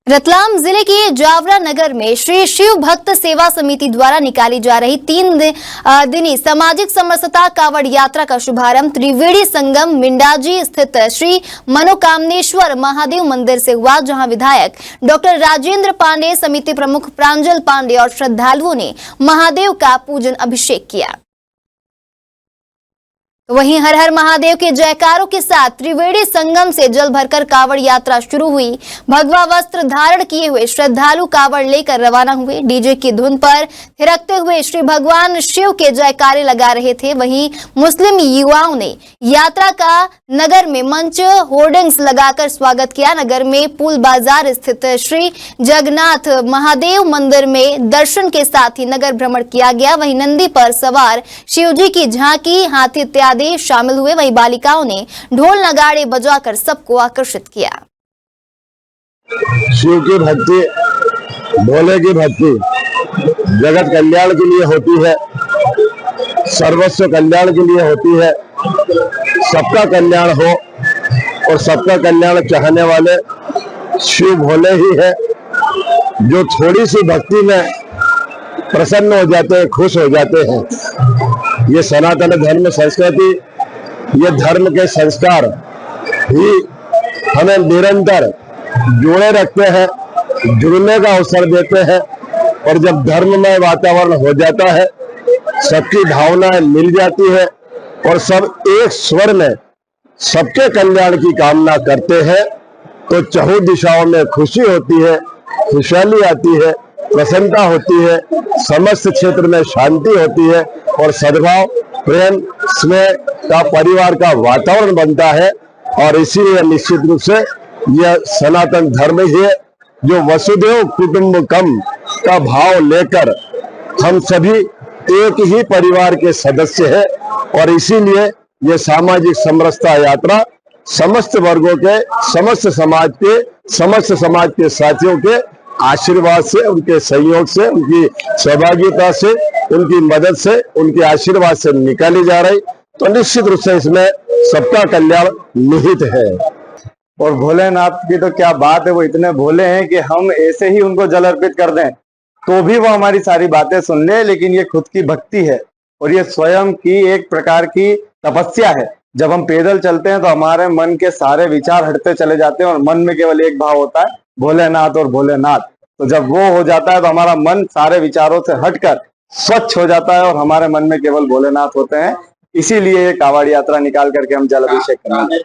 रतलाम जिले के जावरा नगर में श्री शिव भक्त सेवा समिति द्वारा निकाली जा रही 3 दिनी सामाजिक समरसता कावड़ यात्रा का शुभारंभ त्रिवेणी संगम मिंडाजी स्थित श्री मनोकामनेश्वर महादेव मंदिर से हुआ, जहां विधायक डॉक्टर राजेंद्र पांडे, समिति प्रमुख प्रांजल पांडे और श्रद्धालुओं ने महादेव का पूजन अभिषेक किया। वहीं हर हर महादेव के जयकारों के साथ त्रिवेणी संगम से जल भरकर कावड़ यात्रा शुरू हुई। भगवा वस्त्र धारण किए हुए श्रद्धालु कावड़ लेकर रवाना हुए। डीजे की धुन पर थिरकते हुए श्री भगवान शिव के जयकारे लगा रहे थे। वहीं मुस्लिम युवाओं ने यात्रा का नगर में मंच होर्डिंग्स लगाकर स्वागत किया। नगर में पुल बाजार स्थित श्री जगन्नाथ महादेव मंदिर में दर्शन के साथ ही नगर भ्रमण किया गया। वहीं नंदी पर सवार शिवजी की झांकी, हाथी इत्यादि शामिल हुए। वहीं बालिकाओं ने ढोल नगाड़े बजाकर सबको आकर्षित किया। शिव की भक्ति, भोले की भक्ति जगत कल्याण के लिए होती है, सर्वस्व कल्याण के लिए होती है। सबका कल्याण हो और सबका कल्याण चाहने वाले शिव भोले ही है, जो थोड़ी सी भक्ति में प्रसन्न हो जाते हैं, खुश हो जाते हैं। ये सनातन धर्म संस्कृति, ये धर्म के संस्कार ही हमें निरंतर जोड़े रखते हैं, जुड़ने का अवसर देते हैं। और जब धर्ममय वातावरण हो जाता है, सबकी भावनाएं मिल जाती है और सब एक स्वर में सबके कल्याण की कामना करते हैं, तो चहुं दिशाओं में खुशी होती है, खुशहाली आती है, प्रसन्नता होती है, समस्त क्षेत्र में शांति होती है और सद्भाव, प्रेम, स्नेह का परिवार का वातावरण बनता है। और इसीलिए निश्चित रूप से यह सनातन धर्म ही है, जो वसुधैव कुटुंबकम का भाव लेकर हम सभी एक ही परिवार के सदस्य हैं। और इसीलिए यह सामाजिक समरसता यात्रा समस्त वर्गों के, समस्त समाज के साथियों के आशीर्वाद से, उनके सहयोग से, उनकी सहभागिता से, उनकी मदद से, उनके आशीर्वाद से निकाली जा रही। तो निश्चित रूप से इसमें सबका कल्याण निहित है। और भोलेनाथ की तो क्या बात है, वो इतने भोले हैं कि हम ऐसे ही उनको जल अर्पित कर दें तो भी वो हमारी सारी बातें सुन ले। लेकिन ये खुद की भक्ति है और ये स्वयं की एक प्रकार की तपस्या है। जब हम पैदल चलते हैं तो हमारे मन के सारे विचार हटते चले जाते हैं और मन में केवल एक भाव होता है, भोलेनाथ और भोलेनाथ। तो जब वो हो जाता है तो हमारा मन सारे विचारों से हटकर स्वच्छ हो जाता है और हमारे मन में केवल भोलेनाथ होते हैं। इसीलिए ये कावड़ यात्रा निकाल करके हम जल अभिषेक करेंगे।